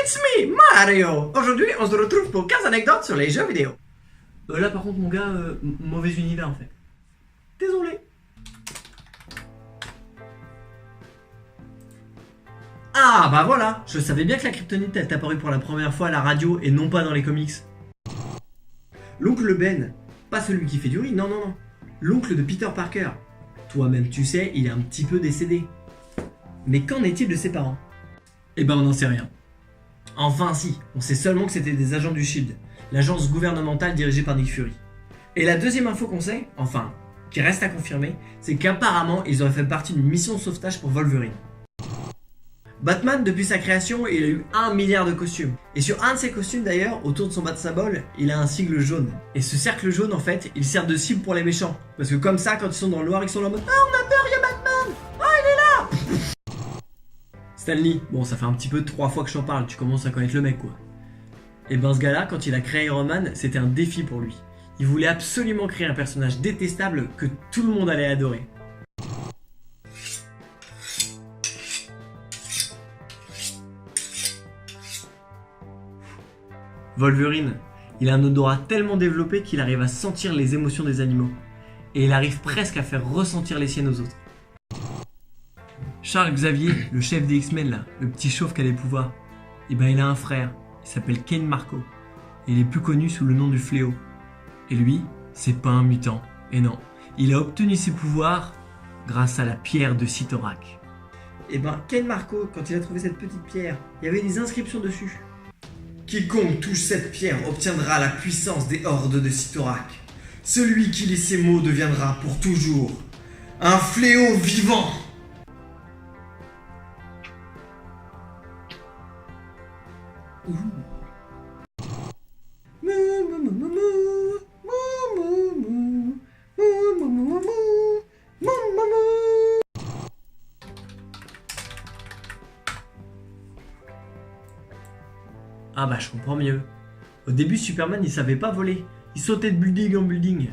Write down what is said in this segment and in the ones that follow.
it's me, Mario! Aujourd'hui, on se retrouve pour 15 anecdotes sur les jeux vidéo. Là, par contre, mon gars, mauvais univers en fait. Désolé. Ah, bah voilà! Je savais bien que la kryptonite elle t'apparut pour la première fois à la radio et non pas dans les comics. L'oncle Ben, pas celui qui fait du riz, non, non, non. L'oncle de Peter Parker. Toi-même, tu sais, il est un petit peu décédé. Mais qu'en est-il de ses parents? Eh ben, on n'en sait rien. Enfin, si, on sait seulement que c'était des agents du SHIELD, l'agence gouvernementale dirigée par Nick Fury. Et la deuxième info qu'on sait, enfin, qui reste à confirmer, c'est qu'apparemment, ils auraient fait partie d'une mission de sauvetage pour Wolverine. Batman, depuis sa création, il a eu 1 milliard de costumes. Et sur un de ses costumes d'ailleurs, autour de son bat-symbole, il a un sigle jaune. Et ce cercle jaune, en fait, il sert de cible pour les méchants. Parce que comme ça, quand ils sont dans le noir, ils sont là en mode « Ah, on a peur, il y a Batman! Oh, il est là !» Stan Lee, bon, ça fait un petit peu 3 fois que je t'en parle, tu commences à connaître le mec, quoi. Et ben ce gars-là, quand il a créé Iron Man, c'était un défi pour lui. Il voulait absolument créer un personnage détestable que tout le monde allait adorer. Wolverine, il a un odorat tellement développé qu'il arrive à sentir les émotions des animaux. Et il arrive presque à faire ressentir les siennes aux autres. Charles Xavier, le chef des X-Men là, le petit chauve qui a des pouvoirs, et ben il a un frère, il s'appelle Kane Marco. Et il est plus connu sous le nom du Fléau. Et lui, c'est pas un mutant. Et non, il a obtenu ses pouvoirs grâce à la pierre de Cyttorak. Et ben Kane Marco, quand il a trouvé cette petite pierre, il y avait des inscriptions dessus. Quiconque touche cette pierre obtiendra la puissance des hordes de Cyttorak. Celui qui lit ces mots deviendra pour toujours un fléau vivant. Ah bah je comprends mieux. Au début Superman il savait pas voler, il sautait de building en building.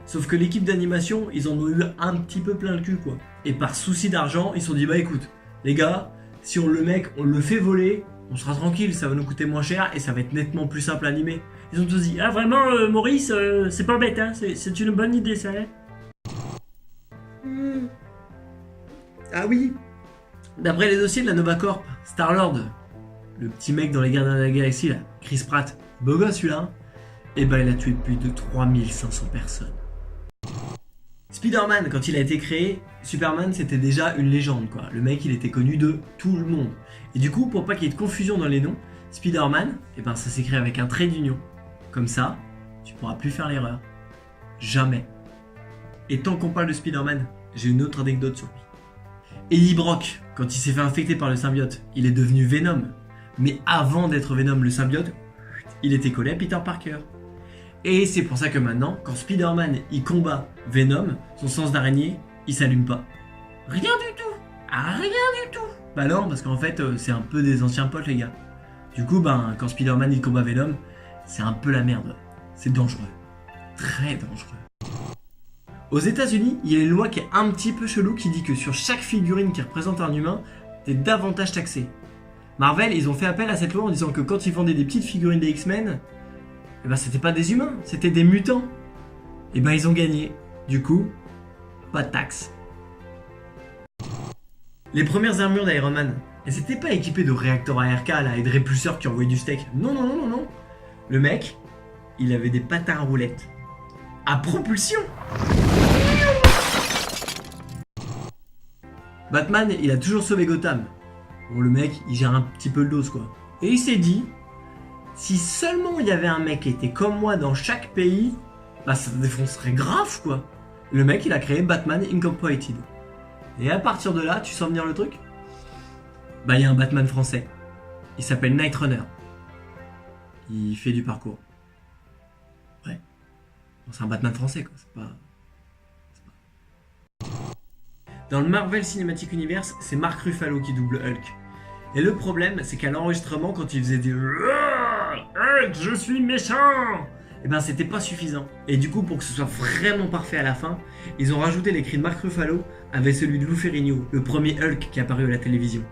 Sauf que l'équipe d'animation ils en ont eu un petit peu plein le cul quoi. Et par souci d'argent ils se sont dit bah écoute les gars, si on le fait voler, on sera tranquille, ça va nous coûter moins cher et ça va être nettement plus simple à animer. Ils ont tous dit ah vraiment Maurice c'est pas bête hein, c'est une bonne idée ça hein. Ah oui. D'après les dossiers de la Nova Corp, Star-Lord, le petit mec dans les Gardiens de la Galaxie là, Chris Pratt, beau gosse celui-là, hein, et ben il a tué plus de 3500 personnes. Spider-Man, quand il a été créé, Superman c'était déjà une légende quoi. Le mec il était connu de tout le monde. Et du coup, pour pas qu'il y ait de confusion dans les noms, Spider-Man, et ben ça s'écrit avec un trait d'union. Comme ça, tu pourras plus faire l'erreur. Jamais. Et tant qu'on parle de Spider-Man, j'ai une autre anecdote sur lui. Eddie Brock, quand il s'est fait infecter par le symbiote, il est devenu Venom. Mais avant d'être Venom, le symbiote, il était collé à Peter Parker. Et c'est pour ça que maintenant, quand Spider-Man il combat Venom, son sens d'araignée, il s'allume pas. Rien du tout. Ah, rien du tout. Bah non, parce qu'en fait, c'est un peu des anciens potes les gars. Du coup, ben, quand Spider-Man il combat Venom, c'est un peu la merde. C'est dangereux. Très dangereux. Aux États-Unis, il y a une loi qui est un petit peu chelou qui dit que sur chaque figurine qui représente un humain, t'es davantage taxé. Marvel, ils ont fait appel à cette loi en disant que quand ils vendaient des petites figurines des X-Men, eh ben c'était pas des humains, c'était des mutants. Et ben ils ont gagné. Du coup, pas de taxe. Les premières armures d'Iron Man, elles étaient pas équipées de réacteurs ARK là et de répulseurs qui envoyaient du steak. Non, non, non, non, non. Le mec, il avait des patins à roulettes. À propulsion. Batman, il a toujours sauvé Gotham. Bon, le mec, il gère un petit peu le dos, quoi. Et il s'est dit, si seulement il y avait un mec qui était comme moi dans chaque pays, bah ça défoncerait grave, quoi. Le mec, il a créé Batman Incorporated. Et à partir de là, tu sens venir le truc? Bah, il y a un Batman français. Il s'appelle Night Runner. Il fait du parcours. Ouais. Bon, c'est un Batman français, quoi. C'est pas... Dans le Marvel Cinematic Universe, c'est Mark Ruffalo qui double Hulk. Et le problème, c'est qu'à l'enregistrement, quand il faisait des Hulk, je suis méchant, et ben c'était pas suffisant. Et du coup, pour que ce soit vraiment parfait à la fin, ils ont rajouté les cris de Mark Ruffalo avec celui de Lou Ferrigno, le premier Hulk qui est apparu à la télévision.